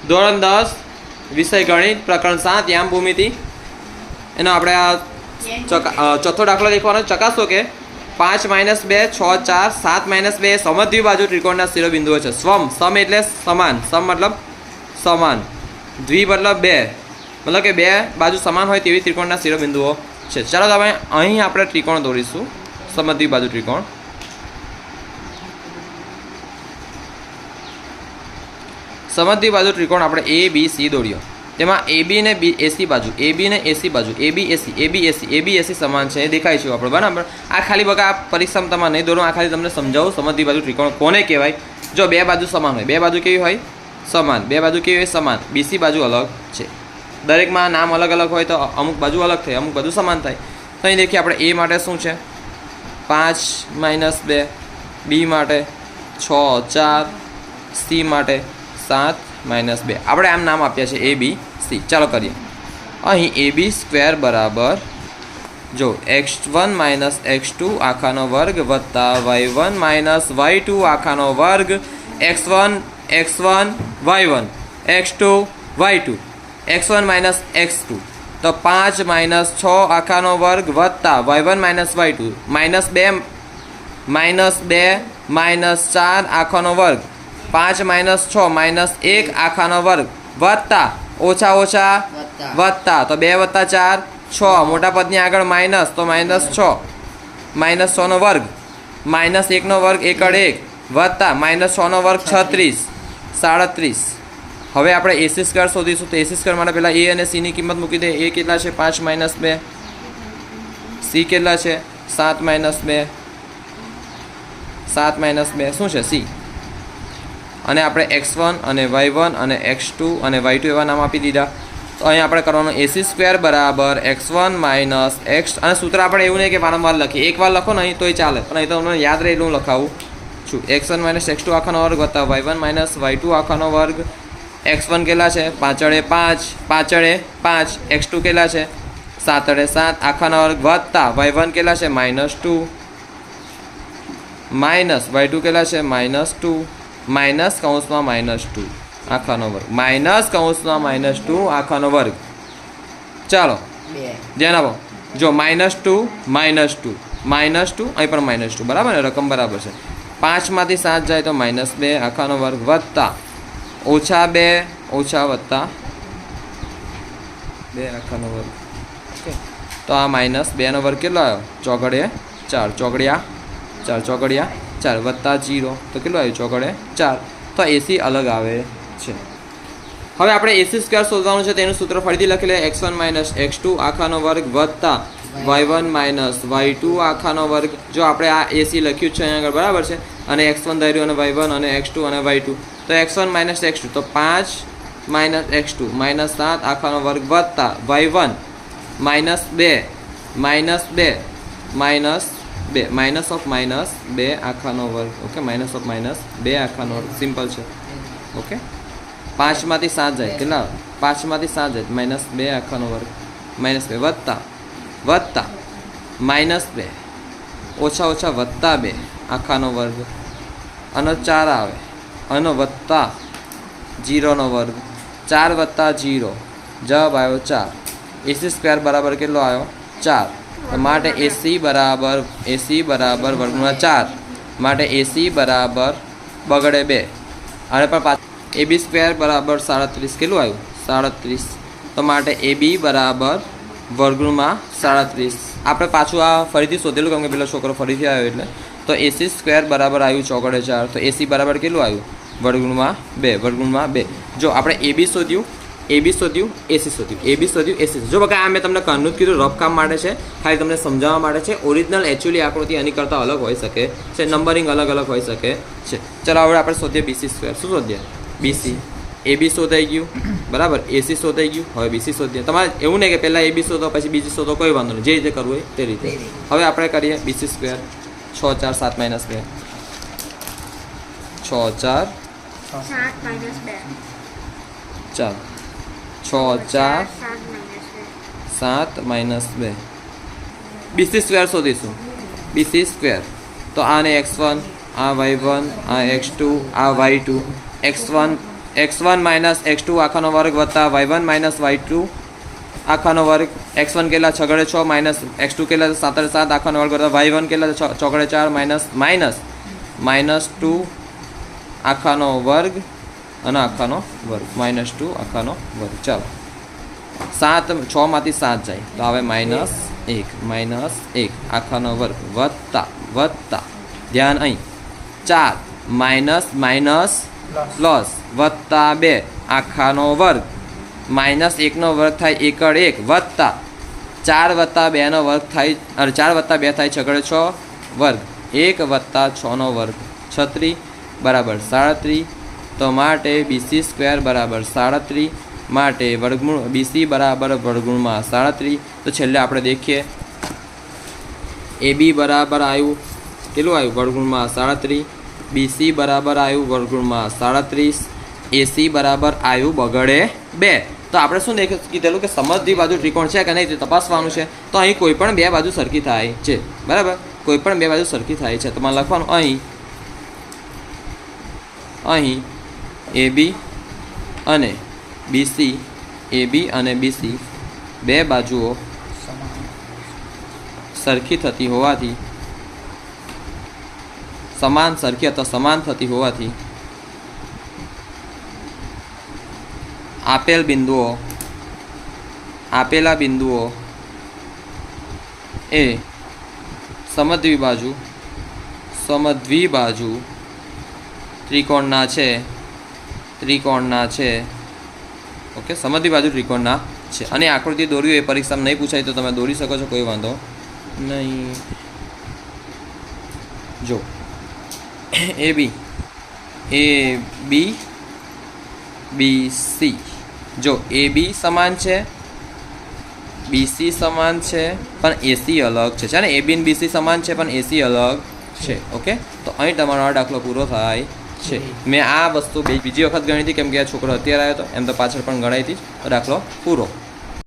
ધોરણ 10 વિષય ગણિત પ્રકરણ 7 યામ ભૂમિતિ એનો આપણે આ ચોથો દાખલો લખવાનો ચકાસો કે 5 - 2 6 4 7 - 2 સમદ્વિબાજુ ત્રિકોણના શિરોબિંદુઓ છે. સમ એટલે સમાન, સમ મતલબ સમાન, દ્વિ મતલબ બે, મતલબ કે બે બાજુ સમાન હોય તેવી ત્રિકોણના શિરોબિંદુઓ છે. ચાલો તમે અહીં આપણે ત્રિકોણ દોરીશું, સમદ્વિબાજુ ત્રિકોણ. સમદ્વિબાજુ ત્રિકોણ આપણે A B C દોર્યો. તેમાં AB ને AC બાજુ, AB ને AC બાજુ, AB AC, AB AC, AB AC સમાન છે, એ દેખાય છે આપણે, બરાબર. આ ખાલી બગા આ પરીક્ષામાં તમારે નહીં દોરો, આ ખાલી તમને સમજાવું સમદ્વિબાજુ ત્રિકોણ કોને કહેવાય. જો બે બાજુ સમાન હોય, બે બાજુ કેવી હોય? સમાન. બે બાજુ કેવી હોય? સમાન. BC બાજુ અલગ છે. દરેકમાં નામ અલગ અલગ હોય તો અમુક બાજુ અલગ થાય, અમુક બાજુ સમાન થાય. તો અહીં દેખીએ આપણે A માટે શું છે? 5 - 2, B માટે 6 4, C માટે 7 - 2. આપણે આમ નામ આપ્યા છે A B C. ચાલો કરીએ. અહીં AB સ્ક્વેર બરાબર જો x1 - x2 આખાનો વર્ગ વત્તા y1 - y2 આખાનો વર્ગ x1 y1 x2 y2 x1 - x2 તો 5 - 6 આખાનો વર્ગ વત્તા y1 - y2 -2 -4 આખાનો વર્ગ 5 - 6 -1 આખાનો વર્ગ વત્તા ઓછા ઓછા વત્તા તો 2 + 4 6 મોટા પદની આગળ માઇનસ તો -6 -6 નો વર્ગ -1 નો વર્ગ એકડ 1 વત્તા -6 નો વર્ગ 36 37. હવે આપણે AC સ્ક્વેર શોધીશું તો AC સ્ક્વેર માટે પહેલાં A અને C ની કિંમત મૂકી દે. A કેટલા છે? 5 - 2. C કેટલા છે? 7 - 2. 7 - 2 શું છે? C. અને આપણે x1 અને y1 અને x2 અને y2 એવા નામ આપી દીધા. તો અહીં આપણે કરવાનું AC સ્ક્વેર બરાબર x1 - x, અને સૂત્ર આપણે એવું નહીં કે વારંવાર લખીએ, એકવાર લખો ને અહીં તોય ચાલે, પણ અહીં તો મને યાદ રહે એટલું લખાવું છું. x1 - x2 આખાનો વર્ગ વત્તા y1 - y2 આખાનો વર્ગ. x1 કેટલા છે? 5 5 x2 કેટલા છે? 7 7 આખાનો વર્ગ વત્તા y1 કેટલા છે? -2 y2 કેટલા છે? -2 માઇનસ કૌંસમાં -2 આખાનો વર્ગ -2 આખાનો વર્ગ. ચાલો ધ્યાન આપો. જો -2 -2 -2 અહીં પણ -2, બરાબર ને? રકમ બરાબર છે. 5 માંથી 7 જાય તો -2 આખાનો વર્ગ વત્તા -2 ઓછા વત્તા 2 આખાનો વર્ગ. ઓકે, તો આ -2 નો વર્ગ કેટલો આવ્યો? ચોગડે 4 ચોગડિયા 4 ચોગડિયા 4 વત્તા 0 તો કેટલું આવ્યું? ચોગડે 4. તો AC અલગ આવે છે. હવે આપણે AC સ્ક્વેર શોધવાનું છે. તેનું સૂત્ર ફરીથી લખી લે. x1 - x2 આખાનો વર્ગ વત્તા y1 - y2 આખાનો વર્ગ. જો આપણે આ AC લખ્યું છે અહીંયા આગળ, બરાબર છે, અને x1 ધાર્યું અને y1 અને x2 અને y2, તો x1 - x2 તો 5 - x2 -7 આખાનો વર્ગ વત્તા y1 -2 -2 આખાનો વર્ગ. ઓકે, -2 આખાનો વર્ગ. સિમ્પલ છે. ઓકે, 5 માંથી 7 જાય કેટલા? 5 માંથી 7 જાય -2 આખાનો વર્ગ -2 વત્તા -2 ઓછા ઓછા વત્તા 2 આખાનો વર્ગ, આનો 4 આવે, આનો વત્તા 0 નો વર્ગ, 4 વત્તા 0 જવાબ આવ્યો 4. AC સ્ક્વેર બરાબર કેટલો આવ્યો? 4. તો માટે AC બરાબર વર્ગમૂળમાં 4 માટે AC બરાબર બગડે 2. અને પણ AB સ્ક્વેર બરાબર 37 કેટલું આવ્યું? 37. તો માટે AB બરાબર વર્ગમૂળમાં 37. આપણે પાછું આ ફરીથી શોધેલું, કેમ કે પેલો છોકરો ફરીથી આવ્યો એટલે. તો AC સ્ક્વેર બરાબર આવ્યું ચોગડે 4. તો AC બરાબર કેટલું આવ્યું? વર્ગમૂળમાં 2. જો આપણે AB શોધ્યું, AC શોધ્યું, AC. જો બકા આ મેં તમને કારનું જ કીધું, રફ કામ માટે છે, ખાલી તમને સમજાવવા માટે છે. ઓરિજિનલ એકચ્યુઅલી આકૃતિ આની કરતાં અલગ હોઈ શકે છે, નંબરિંગ અલગ અલગ હોઈ શકે છે. ચાલો હવે આપણે શોધીએ BC સ્ક્વેર. શું શોધીએ? BC. AB શોધાઈ ગયું, બરાબર. AC શોધાઈ ગયું. હવે BC શોધીએ. તમારે એવું નહીં કે પહેલાં AB શોધો પછી BC શોધો, કોઈ વાંધો નહીં, જે રીતે કરવું હોય તે રીતે. હવે આપણે કરીએ BC સ્ક્વેર. 6 4 7 - 2 6 4 ચાલો 6 4 7 - 2 BC સ્ક્વેર શોધીશું. BC સ્ક્વેર તો આને x1 આ y1 આ x2 આ y2 x1 x1 minus x2 આખાનો વર્ગ વત્તા y1 માઇનસ y2 આખાનો વર્ગ x1 કેટલા છગડે 6 માઇનસ x2 કેટલા 7 7 આખાનો વર્ગ વત્તા y1 કેટલા ચોગડે 4 માઇનસ 2 આખાનો વર્ગ અને આખાનો વર્ગ -2 આખાનો વર્ગ. ચાલો 7 6 માંથી 7 જાય તો આવે -1 આખાનો વર્ગ વત્તા ધ્યાન અહીં 4 માઇનસ પ્લસ વત્તા 2 આખાનો વર્ગ -1નો વર્ગ થાય એકડ 1 વત્તા 4 વત્તા 2નો વર્ગ થાય 4 વત્તા 2 થાય છગડે 6 વર્ગ 1 વત્તા 6નો વર્ગ 36 બરાબર 37. તો માટે BC² બરાબર 37 માટે વર્ગમૂળ BC બરાબર વર્ગમૂળમાં 37. તો છેલ્લે આપણે દેખીએ AB બરાબર આવ્યું કેટલું આવ્યું વર્ગમૂળમાં 37, BC બરાબર આવ્યું વર્ગમૂળમાં 37, AC બરાબર આવ્યું બગડે 2. તો આપણે શું કીધેલું કે સમદ્વિ બાજુ ત્રિકોણ છે કે નહીં તે તપાસવાનું છે. તો અહીં કોઈ પણ બે બાજુ સરખી થાય છે બરાબર, કોઈ પણ બે બાજુ સરખી થાય છે. તમારે લખવાનું અહીં AB અને BC, AB અને BC બે બાજુઓ સરખી થતી હોવાથી સરખી અથવા સમાન થતી હોવાથી આપેલા બિંદુઓ એ સમદ્વિ બાજુ ત્રિકોણના છે. ઓકે, સમદ્વિ બાજુ ત્રિકોણના છે. અને આકૃતિ દોર્યું એ પરીક્ષામાં નહીં પૂછાય તો તમે દોરી શકો છો, કોઈ વાંધો નહીં. જો AB BC, જો AB સમાન છે, BC સમાન છે પણ AC અલગ છે ને. AB અને BC સમાન છે પણ AC અલગ છે. ઓકે, તો અહીં તમારો આ દાખલો પૂરો થાય છે. મેં આ વસ્તુ બીજી વખત ગણી હતી કેમ કે આ છોકરો અત્યારે આવ્યો હતો, એમ તો પાછળ પણ ગણાઈ હતી. દાખલો પૂરો.